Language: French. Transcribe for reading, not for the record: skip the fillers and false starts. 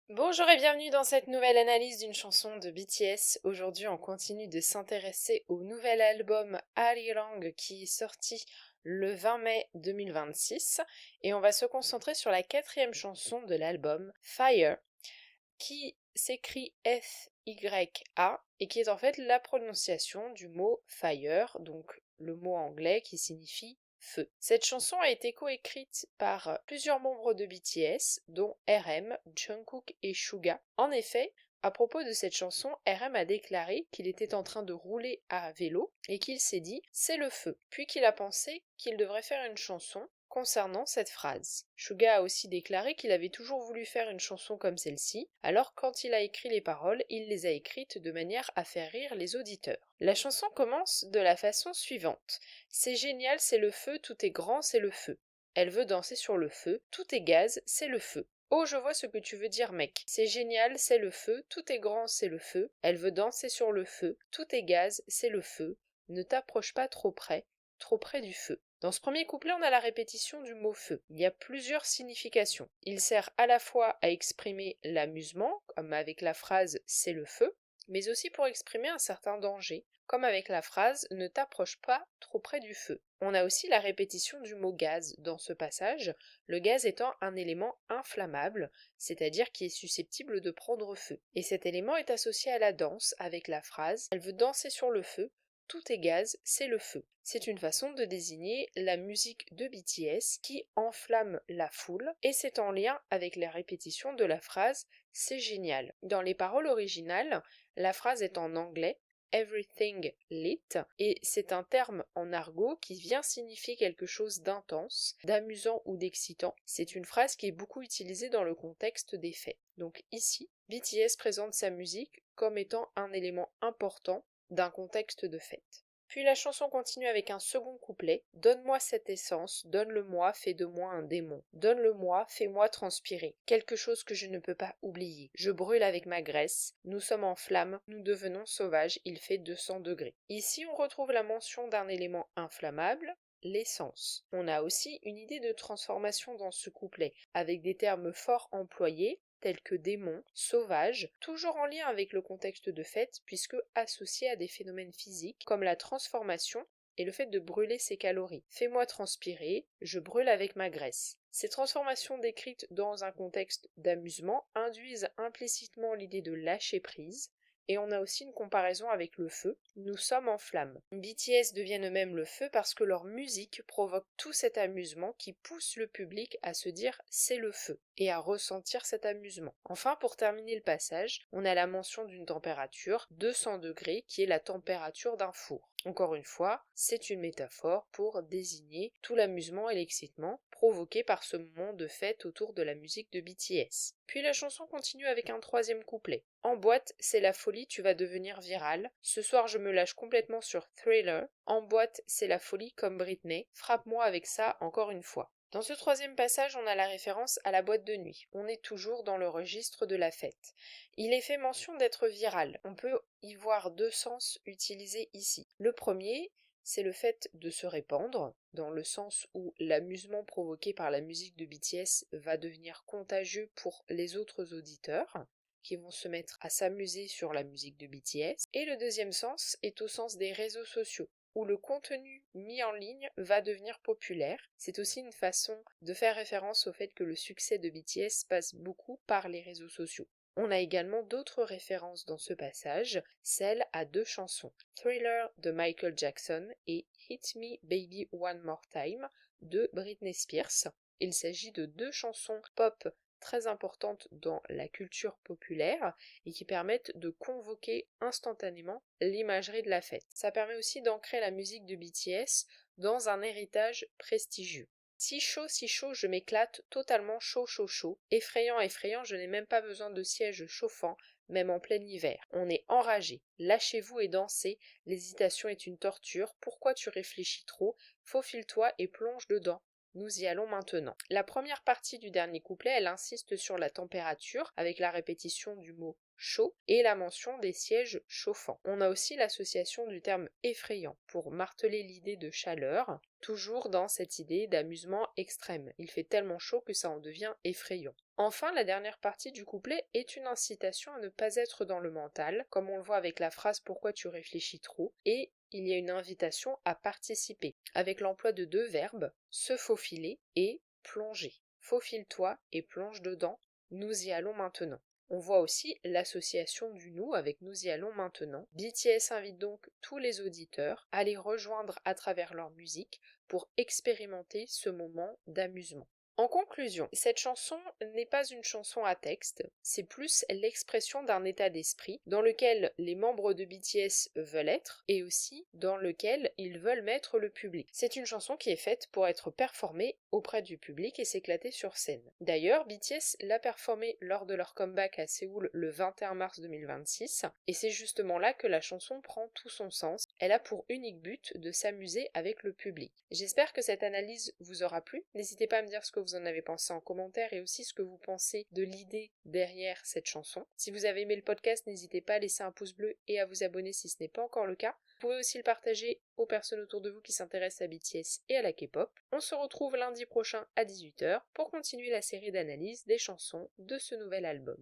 Bonjour et bienvenue dans cette nouvelle analyse d'une chanson de BTS. Aujourd'hui, on continue de s'intéresser au nouvel album Arirang qui est sorti le 20 mai 2026 et on va se concentrer sur la quatrième chanson de l'album, Fire, qui s'écrit F-Y-A et qui est en fait la prononciation du mot fire, donc le mot anglais qui signifie feu. Cette chanson a été coécrite par plusieurs membres de BTS, dont RM, Jungkook et Suga. En effet, à propos de cette chanson, RM a déclaré qu'il était en train de rouler à vélo et qu'il s'est dit c'est le feu, puis qu'il a pensé qu'il devrait faire une chanson concernant cette phrase. Suga a aussi déclaré qu'il avait toujours voulu faire une chanson comme celle-ci, alors quand il a écrit les paroles, il les a écrites de manière à faire rire les auditeurs. La chanson commence de la façon suivante. C'est génial, c'est le feu, tout est grand, c'est le feu. Elle veut danser sur le feu, tout est gaz, c'est le feu. Oh, je vois ce que tu veux dire, mec. C'est génial, c'est le feu, tout est grand, c'est le feu. Elle veut danser sur le feu, tout est gaz, c'est le feu. Ne t'approche pas trop près du feu. Dans ce premier couplet, on a la répétition du mot feu. Il y a plusieurs significations. Il sert à la fois à exprimer l'amusement, comme avec la phrase c'est le feu, mais aussi pour exprimer un certain danger, comme avec la phrase ne t'approche pas trop près du feu. On a aussi la répétition du mot gaz dans ce passage, le gaz étant un élément inflammable, c'est-à-dire qui est susceptible de prendre feu. Et cet élément est associé à la danse avec la phrase elle veut danser sur le feu, tout est gaz, c'est le feu. C'est une façon de désigner la musique de BTS qui enflamme la foule et c'est en lien avec la répétition de la phrase c'est génial. Dans les paroles originales, la phrase est en anglais everything lit et c'est un terme en argot qui vient signifier quelque chose d'intense, d'amusant ou d'excitant. C'est une phrase qui est beaucoup utilisée dans le contexte des faits. Donc ici, BTS présente sa musique comme étant un élément important d'un contexte de fête. Puis la chanson continue avec un second couplet. Donne-moi cette essence, donne-le-moi, fais de moi un démon. Donne-le-moi, fais-moi transpirer. Quelque chose que je ne peux pas oublier. Je brûle avec ma graisse. Nous sommes en flammes, nous devenons sauvages, il fait 200 degrés. Ici, on retrouve la mention d'un élément inflammable, l'essence. On a aussi une idée de transformation dans ce couplet, avec des termes forts employés, tels que démon, sauvage, toujours en lien avec le contexte de fête, puisque associé à des phénomènes physiques comme la transformation et le fait de brûler ses calories. Fais-moi transpirer, je brûle avec ma graisse. Ces transformations décrites dans un contexte d'amusement induisent implicitement l'idée de lâcher prise, et on a aussi une comparaison avec le feu. Nous sommes en flammes. BTS deviennent eux-mêmes le feu parce que leur musique provoque tout cet amusement qui pousse le public à se dire c'est le feu et à ressentir cet amusement. Enfin, pour terminer le passage, on a la mention d'une température 200 degrés qui est la température d'un four. Encore une fois, c'est une métaphore pour désigner tout l'amusement et l'excitement provoqué par ce moment de fête autour de la musique de BTS. Puis la chanson continue avec un troisième couplet. En boîte, c'est la folie, tu vas devenir viral. Ce soir, je me lâche complètement sur Thriller. En boîte, c'est la folie comme Britney. Frappe-moi avec ça encore une fois. Dans ce troisième passage, on a la référence à la boîte de nuit. On est toujours dans le registre de la fête. Il est fait mention d'être viral. On peut y voir deux sens utilisés ici. Le premier, c'est le fait de se répandre, dans le sens où l'amusement provoqué par la musique de BTS va devenir contagieux pour les autres auditeurs, qui vont se mettre à s'amuser sur la musique de BTS. Et le deuxième sens est au sens des réseaux sociaux, où le contenu mis en ligne va devenir populaire. C'est aussi une façon de faire référence au fait que le succès de BTS passe beaucoup par les réseaux sociaux. On a également d'autres références dans ce passage, celles à deux chansons, Thriller de Michael Jackson et Hit Me Baby One More Time de Britney Spears. Il s'agit de deux chansons pop très importantes dans la culture populaire et qui permettent de convoquer instantanément l'imagerie de la fête. Ça permet aussi d'ancrer la musique de BTS dans un héritage prestigieux. Si chaud, je m'éclate, totalement chaud, chaud, chaud. Effrayant, effrayant, je n'ai même pas besoin de siège chauffant, même en plein hiver. On est enragé. Lâchez-vous et dansez. L'hésitation est une torture. Pourquoi tu réfléchis trop? Faufile-toi et plonge dedans. Nous y allons maintenant. La première partie du dernier couplet, elle insiste sur la température, avec la répétition du mot chaud et la mention des sièges chauffants. On a aussi l'association du terme effrayant pour marteler l'idée de chaleur, toujours dans cette idée d'amusement extrême. Il fait tellement chaud que ça en devient effrayant. Enfin, la dernière partie du couplet est une incitation à ne pas être dans le mental, comme on le voit avec la phrase pourquoi tu réfléchis trop, et il y a une invitation à participer, avec l'emploi de deux verbes, se faufiler et plonger. Faufile-toi et plonge dedans, nous y allons maintenant. On voit aussi l'association du nous avec nous y allons maintenant. BTS invite donc tous les auditeurs à les rejoindre à travers leur musique pour expérimenter ce moment d'amusement. En conclusion, cette chanson n'est pas une chanson à texte, c'est plus l'expression d'un état d'esprit dans lequel les membres de BTS veulent être et aussi dans lequel ils veulent mettre le public. C'est une chanson qui est faite pour être performée auprès du public et s'éclater sur scène. D'ailleurs, BTS l'a performée lors de leur comeback à Séoul le 21 mars 2026 et c'est justement là que la chanson prend tout son sens. Elle a pour unique but de s'amuser avec le public. J'espère que cette analyse vous aura plu. N'hésitez pas à me dire ce que vous en avez pensé en commentaire et aussi ce que vous pensez de l'idée derrière cette chanson. Si vous avez aimé le podcast, n'hésitez pas à laisser un pouce bleu et à vous abonner si ce n'est pas encore le cas. Vous pouvez aussi le partager aux personnes autour de vous qui s'intéressent à BTS et à la K-pop. On se retrouve lundi prochain à 18h pour continuer la série d'analyses des chansons de ce nouvel album.